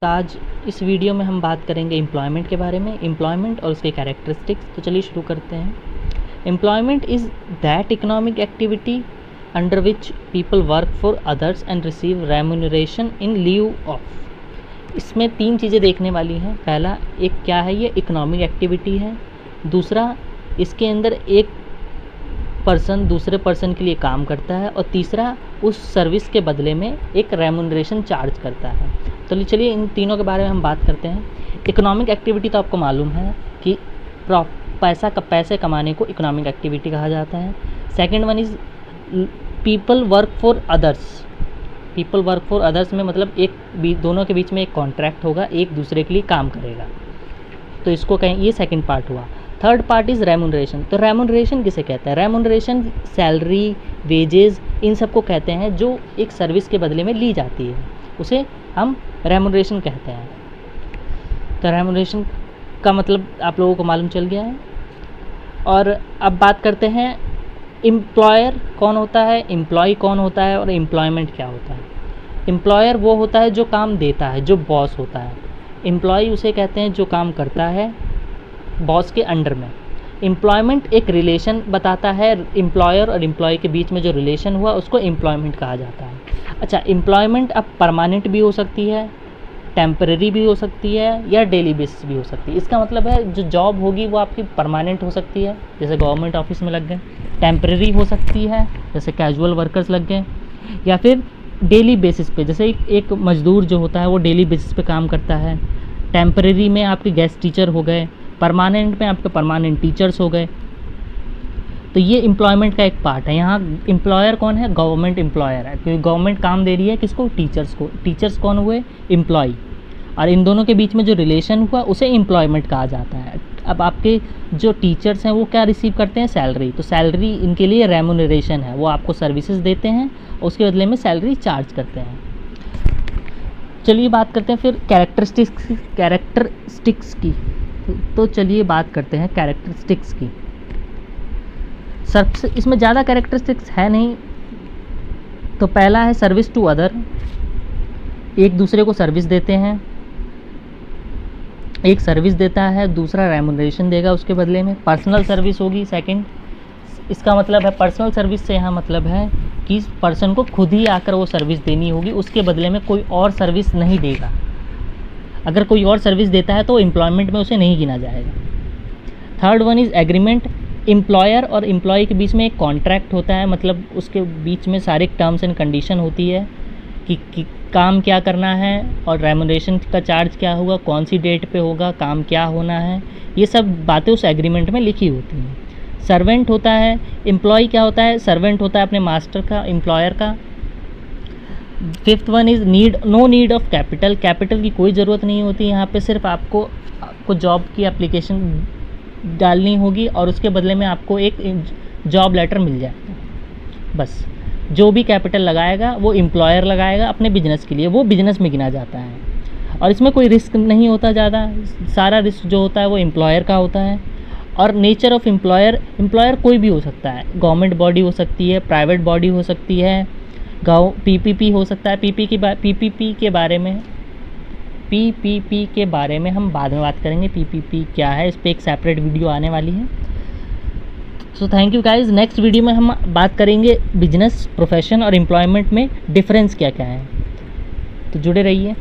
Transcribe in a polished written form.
आज इस वीडियो में हम बात करेंगे एम्प्लॉयमेंट के बारे में, एम्प्लॉयमेंट और उसके कैरेक्टरिस्टिक्स। तो चलिए शुरू करते हैं। Employment is that economic activity under which people work for others and receive remuneration in leave of. इसमें तीन चीज़ें देखने वाली हैं। पहला, एक क्या है, ये इकोनॉमिक एक्टिविटी है। दूसरा, इसके अंदर एक पर्सन दूसरे पर्सन के लिए काम करता है। और तीसरा, उस सर्विस के बदले में एक रेम्यूनरेशन चार्ज करता है। तो चलिए इन तीनों के बारे में हम बात करते हैं। इकोनॉमिक एक्टिविटी तो आपको मालूम है कि पैसे कमाने को इकोनॉमिक एक्टिविटी कहा जाता है। Second one is people work for others. People work for others में मतलब दोनों के बीच में एक कॉन्ट्रैक्ट होगा, एक दूसरे के लिए काम करेगा, तो इसको कहें, ये सेकंड पार्ट हुआ। Third part is remuneration. तो रेम्यूनरेशन किसे कहते हैं? रेम्यूनरेशन सैलरी, वेजेस, इन सब को कहते हैं जो एक सर्विस के बदले में ली जाती है, उसे हम रेम्यूनरेशन कहते हैं। तो रेम्यूनरेशन का मतलब आप लोगों को मालूम चल गया है। और अब बात करते हैं एम्प्लॉयर कौन होता है, एम्प्लॉय कौन होता है और एम्प्लॉयमेंट क्या होता है। एम्प्लॉयर वो होता है जो काम देता है, जो बॉस होता है। एम्प्लॉय उसे कहते हैं जो काम करता है बॉस के अंडर में। एम्प्लॉयमेंट एक रिलेशन बताता है, एम्प्लॉयर और एम्प्लॉय के बीच में जो रिलेशन हुआ उसको एम्प्लॉयमेंट कहा जाता है। अच्छा, एम्प्लॉयमेंट अब परमानेंट भी हो सकती है, टेम्परेरी भी हो सकती है, या डेली बेसिस भी हो सकती है। इसका मतलब है जो जॉब होगी वो आपकी परमानेंट हो सकती है, जैसे गवर्नमेंट ऑफिस में लग गए। टेम्परेरी हो सकती है, जैसे कैजुअल वर्कर्स लग गए। या फिर डेली बेसिस पे, जैसे एक मज़दूर जो होता है वो डेली बेसिस पे काम करता है। टेम्परेरी में आपके गेस्ट टीचर हो गए, परमानेंट में आपके परमानेंट टीचर्स हो गए। तो ये एम्प्लॉयमेंट का एक पार्ट है। यहाँ एम्प्लॉयर कौन है? गवर्नमेंट एम्प्लॉयर है, क्योंकि गवर्नमेंट काम दे रही है किसको? टीचर्स को। टीचर्स कौन हुए? एम्प्लॉय। और इन दोनों के बीच में जो रिलेशन हुआ उसे एम्प्लॉयमेंट कहा जाता है। अब आपके जो टीचर्स हैं वो क्या रिसीव करते हैं? सैलरी। तो सैलरी इनके लिए रेम्यूनरेशन है, वो आपको सर्विसेज देते हैं, उसके बदले में सैलरी चार्ज करते हैं। चलिए बात करते हैं फिर कैरेक्टरिस्टिक्स की। तो चलिए बात करते हैं कैरेक्टरिस्टिक्स की। सबसे इसमें ज़्यादा कैरेक्टरिस्टिक्स है नहीं। तो पहला है सर्विस टू अदर, एक दूसरे को सर्विस देते हैं। एक सर्विस देता है, दूसरा रेम्यूनरेशन देगा उसके बदले में। पर्सनल सर्विस होगी सेकंड। इसका मतलब है पर्सनल सर्विस से यहाँ मतलब है कि पर्सन को खुद ही आकर वो सर्विस देनी होगी, उसके बदले में कोई और सर्विस नहीं देगा। अगर कोई और सर्विस देता है तो एम्प्लॉयमेंट में उसे नहीं गिना जाएगा। Third one is agreement. Employer और एम्प्लॉय के बीच में एक कॉन्ट्रैक्ट होता है, मतलब उसके बीच में सारे टर्म्स एंड कंडीशन होती है कि काम क्या करना है और रेम्यूनरेशन का चार्ज क्या होगा, कौन सी डेट पे होगा, काम क्या होना है, ये सब बातें उस एग्रीमेंट में लिखी होती हैं। सर्वेंट होता है। एम्प्लॉय क्या होता है? सर्वेंट होता है अपने मास्टर का, एम्प्लॉयर का। Fifth one is no need of capital. Capital की कोई ज़रूरत नहीं होती यहाँ पे, सिर्फ आपको जॉब की एप्लीकेशन डालनी होगी और उसके बदले में आपको एक जॉब लेटर मिल जाएगा, बस। जो भी कैपिटल लगाएगा वो एम्प्लॉयर लगाएगा अपने बिजनेस के लिए, वो बिजनेस में गिना जाता है। और इसमें कोई रिस्क नहीं होता ज़्यादा, सारा रिस्क जो होता है वो एम्प्लॉयर का होता है। और नेचर ऑफ एम्प्लॉयर कोई भी हो सकता है, गवर्नमेंट बॉडी हो सकती है, प्राइवेट बॉडी हो सकती है, पीपीपी हो सकता है। पीपीपी के बारे में हम बाद में बात करेंगे। पीपीपी क्या है, इस पर एक सेपरेट वीडियो आने वाली है। So thank you guys. Next video में हम बात करेंगे बिजनेस, प्रोफेशन और एम्प्लॉयमेंट में डिफरेंस क्या क्या है। तो जुड़े रहिए।